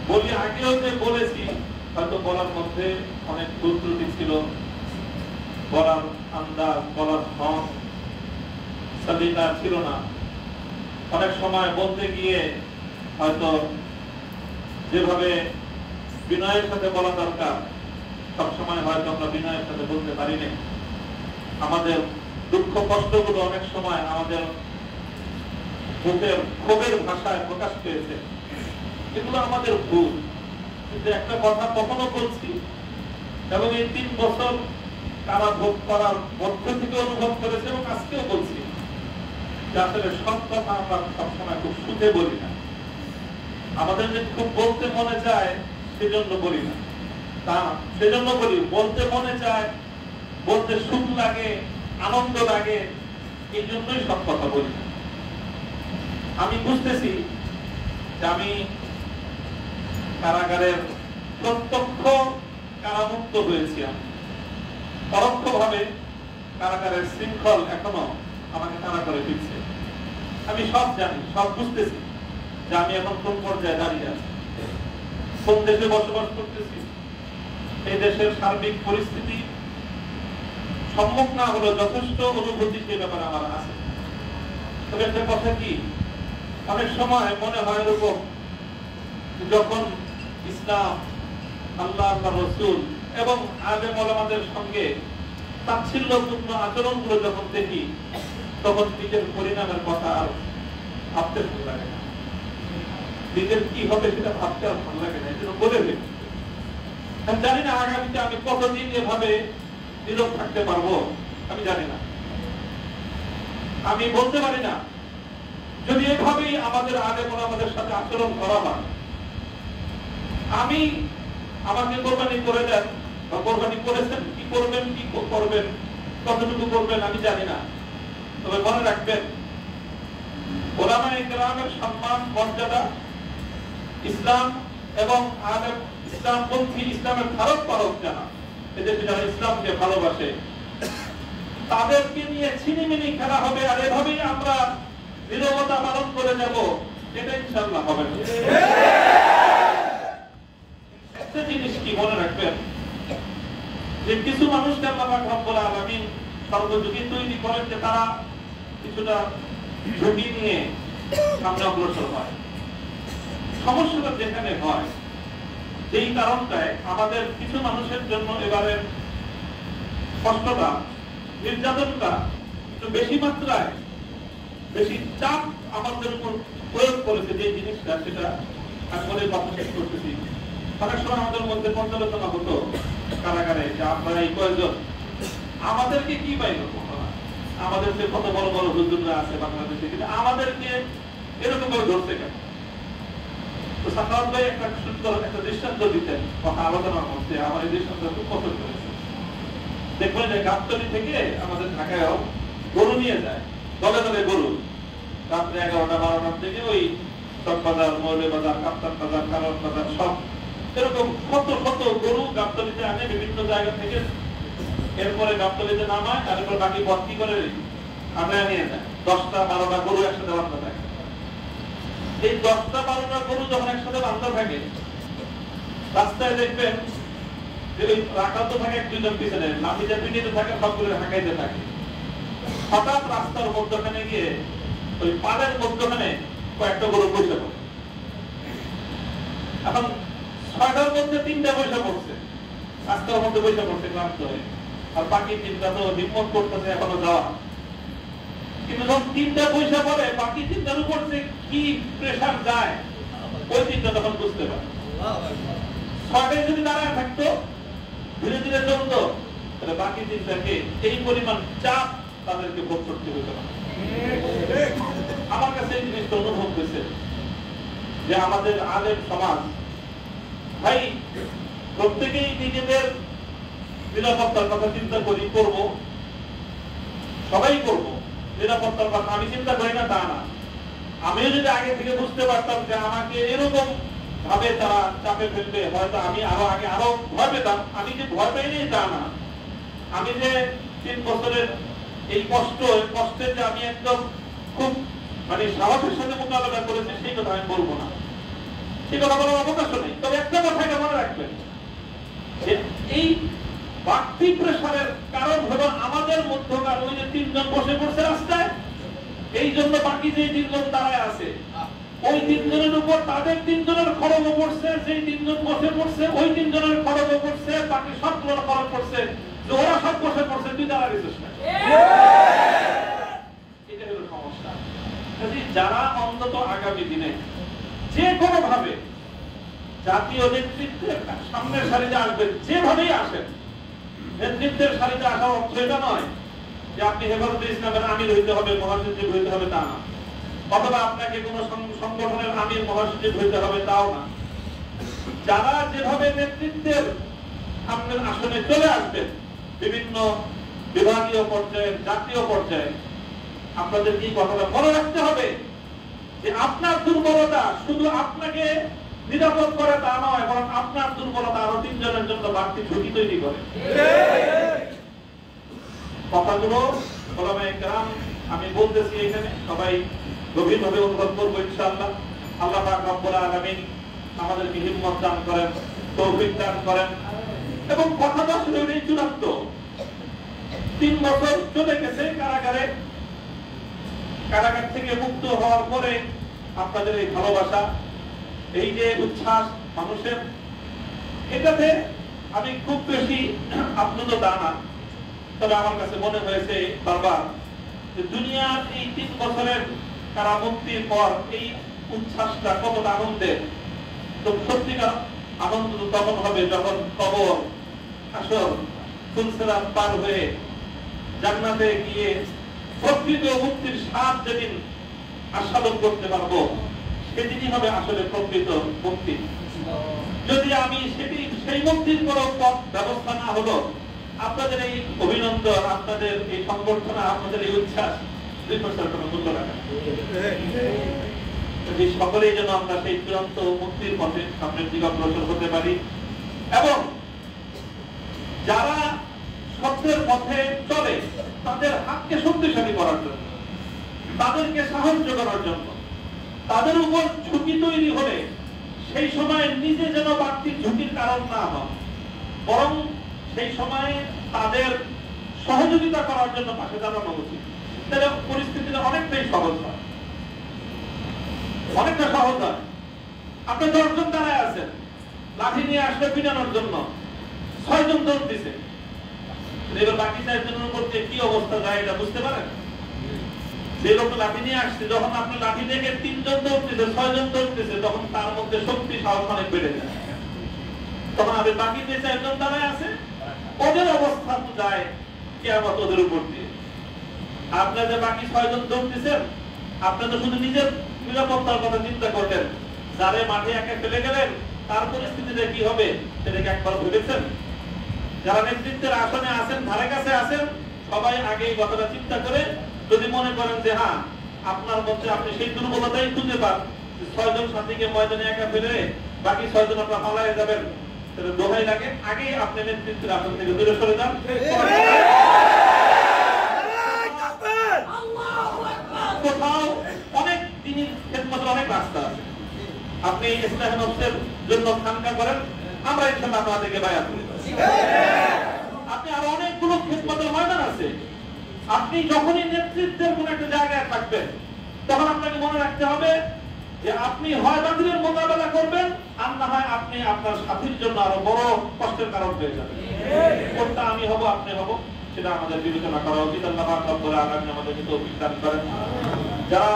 বলি আগেও যে বলেছি, হয়তো বলার মধ্যে অনেক ভুল ত্রুটি ছিল, বলার আন্দাজ, বলার ঢং সলিকা ছিল না। অনেক সময় বলতে গিয়ে হয়তো যেভাবে বিনয়ের সাথে বলা দরকার সবসময় হয়তো আমরা বিনয়ের সাথে বলতে পারি না। আমাদের দুঃখ কষ্টগুলো অনেক সময় আমাদের মুখের ক্ষোভের ভাষায় প্রকাশ পেয়েছে, এগুলো আমাদের ভুল। কিন্তু একটা কথা কখনো বলছি এবং এই 3 বছর কারাভোগ করার মধ্য থেকে অনুভব করেছে এবং আজকেও বলছি যে আসলে সব কথা আমরা সবসময় খুব সুখে বলি না। আমাদের যে খুব বলতে মনে চায় সেজন্য বলি না, তা সেজন্য বলি বলতে মনে চায়, বলতে সুখ লাগে, আনন্দ লাগে, এই জন্যই সব কথা বলি না। আমি বুঝতেছি যে আমি কারাগারের প্রত্যক্ষ কারামুক্ত হয়েছি, আমি পরোক্ষ ভাবে কারাগারের শৃঙ্খল এখনো আমাকে তাড়া করে ফিরছে। আমি সব জানি, সব বুঝতেছি যে আমি এখন কোন পর্যায়ে দাঁড়িয়ে আছি, কোন দেশে বসবাস করতেছি। এই দেশের সার্বিক পরিস্থিতি সম্মুখ না হলো যথেষ্ট অনুভূতি সে ব্যাপারে আমার আছে। তবে একটা কথা কি, অনেক সময় মনে হয় এরকম যখন ইসলাম, আল্লাহ, রাসূল এবং আলেম ওলামাদের সঙ্গে তাচ্ছিল্যপূর্ণ আচরণগুলো যখন দেখি, তখন নিজের পরিণামের কথা আর ভাবতে ভালো লাগে না, নিজের কি হবে সেটা ভাবতে আর ভালো লাগে না। এই জন্য বলে দিই, জানি না আগামীতে আমি কতদিন এভাবে নীরব থাকতে পারবো, আমি জানি না। আমি বলতে পারি না যদি এভাবেই আমাদের আলেম ওলামাদের সাথে আচরণ করা হয়, আমি আমাকে কোরবানি করে দেন বা কোরবানি করেছেন, কি করবেন, কি করবেন, কতটুকু করবেন আমি জানি না। তবে মনে রাখবেন, ওলামায়ে কেরামের সম্মান, মর্যাদা, ইসলাম এবং আলেম, ইসলামপন্থী, ইসলামের ধারক পালক যারা, এদের যারা ইসলামকে ভালোবাসে, তাদেরকে নিয়ে ছিনিমিনি খেলা হবে আর এভাবেই আমরা নীরবতা পালন করে যাব, এটা ইনশাআল্লাহ হবে না। একটা জিনিস কি মনে রাখবেন, যে কিছু মানুষকে আল্লাহ পাক রব্বুল আলামিন সর্বযুগে তৈরি করেন যে তারা কিছুটা ঝুঁকি নিয়ে সামনে অগ্রসর হয়। সমস্যাটা যেখানে হয়, যেই কারণটায় আমাদের কিছু মানুষের জন্য এবারে কষ্টটা, নির্যাতনটা একটু বেশি মাত্রায়, বেশি চাপ আমাদের উপর প্রয়োগ করেছে, যে জিনিসটা সেটা আমি বলে কথা শেষ করতেছি। অনেক সময় আমাদের মধ্যে পর্যালোচনা হতো কারাগারে যে আমরা এই কয়েকজন আমাদেরকে কি পাইল, আমাদের যে কত বড় বড় হুজুররা আছে বাংলাদেশে, কিন্তু আমাদেরকে এরকম করে ধরছে কেন? তো সাখাওয়াত ভাই একটা সুন্দর একটা দৃষ্টান্ত দিতেন কথা আলোচনার মধ্যে, আমার এই দৃষ্টান্ত খুব পছন্দ করেছে। দেখবেন যে গাবতলী থেকে আমাদের ঢাকায়ও গরু নিয়ে যায়, দলে দলে গরু, রাত্রে 11টা-12টার থেকে ওই চকবাজার, মৌলভীবাজার, কাপ্তান বাজার, কারণ বাজার, সব এরকম শত শত গরু গাবতলীতে আনে বিভিন্ন জায়গা থেকে। এরপরে গাবতলীতে নামায়, তারপর বাকি ভর্তি করে আমরা নিয়ে যায়। 10টা-12টা গরু একসাথে বান্ধা থাকে। এই 10টা-12টা গরু যখন একসাথে বান্ধা থাকে, রাস্তায় দেখবেন যে ওই রাখাল তো থাকে 1-2 জন পিছনে, লাঠিতে পিটিতে থাকে, সবগুলো হাঁকাইতে থাকে। হঠাৎ রাস্তার মধ্যখানে গিয়ে ওই পালের মধ্যখানে কয়েকটা গরু বসে পড়ে। এখন 6টার মধ্যে 3টা পয়সা পড়ছে, রাস্তার মধ্যে পয়সা পড়ছে ক্লান্ত হয়ে, আর বাকি 3টা তো হিম্মত করতেছে এখনো যাওয়া। কিন্তু যখন 3টা পয়সা পড়ে, বাকি 3টার উপর যে কি প্রেশার যায়, ওই 3টা তখন বুঝতে পারে। 6টায় যদি দাঁড়ায় থাকতো, ধীরে ধীরে চলতো, তাহলে বাকি 3টাকে এই পরিমাণ চাপ তাদেরকে ভোগ করতে হতো না। আমার কাছে এই জিনিসটা অনুভব হয়েছে যে আমাদের আলেম সমাজ ভাই প্রত্যেকেই নিজেদের নিরাপত্তার কথা চিন্তা করি, করব, সবাই করব নিরাপত্তার কথা। আমি চিন্তা করি না তা না, আমিও যদি আগে থেকে বুঝতে পারতাম যে আমাকে এরকম ভাবে তারা চাপে ফেলবে, হয়তো আমি আরো ভয় পেতাম। আমি যে ভয় পাইনি তা না, আমি যে 3 বছরের এই কষ্টের যে আমি একদম খুব সাহসের সাথে মোকাবেলা করেছি সেই কথা আমি বলবো না। সে কথা বলার অবকাশও নেই। তবে একটা কথাকে মনে রাখবেন যে এই বাড়তি প্রেসারের কারণ হলো আমাদের মধ্যকার ওই যে 3 জন বসে পড়ছে রাস্তায়, এই জন্য বাকি যে 3 জন দাঁড়ায় আছে ওই 3 জনের উপর তাদের 3 জনের খরচও পড়ছে, যেই 3 জন বসে পড়ছে ওই 3 জনের খরচও পড়ছে, বাকি সবগুলোর খরচ পড়ছে, যে ওরা সব বসে পড়ছে তুই দাঁড়া গেছিস না। এটা হলো সমস্যা। যারা অন্তত আগামী দিনে যে কোনো ভাবে জাতীয় নেতৃত্বের সামনের সারিতে আসবেন, যেভাবেই আসেন, নেতৃত্বের সারিতে আসা অর্থ এটা নয় যে আপনি হেফাজতে ইসলামের আমির হইতে হবে, মহাসচিব হইতে হবে, তা না, অথবা আপনাকে কোন সংগঠনের আমির মহাসচিব হইতে হবে, তাও না। যারা যেভাবে নেতৃত্বের সামনের আসনে চলে আসবেন বিভিন্ন বিভাগীয় পর্যায়ে, জাতীয় পর্যায়ে, আপনাদের এই কথাটা মনে রাখতে হবে যে আপনার দুর্বলতা শুধু আপনাকে নিরাপদ করে তা নয়, বরং আপনার দুর্বলতা আরো 3 জনের জন্য বাড়তি ঝুঁকি তৈরি করে। কথাগুলো ওলামায়ে কেরাম আমি বলতেছি এখানে সবাই গভীরভাবে অনুভব করবো ইনশাআল্লাহ। আল্লাহ পাক রব্বুল আলামিন আমাদেরকে হিম্মত দান করেন, তৌফিক দান করেন। এবং কথাটা আসলে এই চূড়ান্ত 3 বছর চলে গেছে কারাগারে, কারাগার থেকে মুক্ত হওয়ার পরে আপনাদের এই ভালোবাসা, এই যে উচ্ছ্বাস মানুষের, এটাতে আমি খুব বেশি আপ্লুত তা না। তবে আমার কাছে মনে হয়েছে বারবার যে দুনিয়ার এই 3 বছরের কারামুক্তির পর এই উচ্ছ্বাসটা কতটা আনন্দের। তো সত্যিকার আনন্দ তখন হবে যখন কবর, হাসর, ফুলসিরাত পার হয়ে জান্নাতে গিয়ে প্রকৃত মুক্তির স্বাদ যেদিন আস্বাদন করতে পারবো, সেদিনই হবে আসলে প্রকৃত মুক্তি। যদি আমি সেই মুক্তির কোন পথ ব্যবস্থা না হলো, আপনাদের এই অভিনন্দন, আপনাদের এই সংবর্ধনা, আপনাদের এই উচ্ছ্বাস 2% কোনো মূল্য রাখে না। সকলেই যেন আমরা সেই চূড়ান্ত মুক্তির পথে সামনের দিকে অগ্রসর হতে পারি, এবং যারা সত্যের পথে চলে তাদের হাতকে শক্তিশালী করার জন্য, তাদেরকে সাহায্য করার জন্য, তাদের উপর ঝুঁকি তৈরি হলে সেই সময় নিজে যেন বাড়তি ঝুঁকির কারণ না হয়, বরং সেই সময় তাদের সহযোগিতা করার জন্য পাশে দাঁড়ানো উচিত। তাহলে পরিস্থিতিটা অনেকটাই সহজ হয়, অনেকটা সহজ হয়। আপনি 10 জন দাঁড়ায় আছেন, লাঠি নিয়ে আসলে পিটানোর জন্য 6 জন দৌড় দিছে, এবার বাকি 4 জনের উপর কি অবস্থা যায় এটা বুঝতে পারেন? যে লোক লাঠি নিয়ে আসছে, যখন আপনি লাঠি থেকে 3 জন দৌড়তেছে, 6 জন দৌড়তেছে, তখন তার মধ্যে শক্তি সাহস অনেক বেড়ে যায়। তখন আপনি বাকি যে 4 জন দাঁড়ায় আছে ওদের অবস্থা তো যায় কিয়ামত ওদের উপর দিয়ে। আপনার যে বাকি 6 জন দৌড়তেছেন, আপনি তো শুধু নিজের নিরাপত্তার কথা চিন্তা করলেন, যারে মাঠে একা ফেলে গেলেন তার পরিস্থিতিতে কি হবে সেটাকে একবার ভেবেছেন? যারা নেতৃত্বের আসনে আছেন, ধারে কাছে আছেন, সবাই আগে এই কথাটা চিন্তা করে যদি মনে করেন যে হ্যাঁ আপনার মধ্যে আপনি সেই দুর্বলতাই খুঁজে পান, 6 জন সাথীকে ময়দানে একা ফেলে বাকি 6 জন আপনার পালায়ে যাবেন, তাহলে দোহাই লাগে আগে আপনি নেতৃত্বের আসন থেকে দূরে সরে যান। কোথাও অনেক দিনের খেদমতের অনেক রাস্তা আছে, আপনি ইসলামের নফসের জন্য খানকা করেন, আমরা ইনশাআল্লাহ আপনাদেরকে বায়াত করি। আপনি আরো অনেকগুলো খেদমতের ময়দান আছে। আপনি যখনই নেতৃত্বের কোন একটা জায়গায় থাকবেন, তখন আপনাকে মনে রাখতে হবে যে আপনি হয় বাতিলের মোকাবেলা করবেন, আর না হয় আপনি আপনার সাথীর জন্য আরো বড় কষ্টের কারণ হয়ে যাবেন। কোনটা আমি হব, আপনি হব, সেটা আমাদের বিবেচনা করা উচিত। আল্লাহ পাক রব্বুল আলামিন আমাদেরকে তৌফিক দান করেন। যারা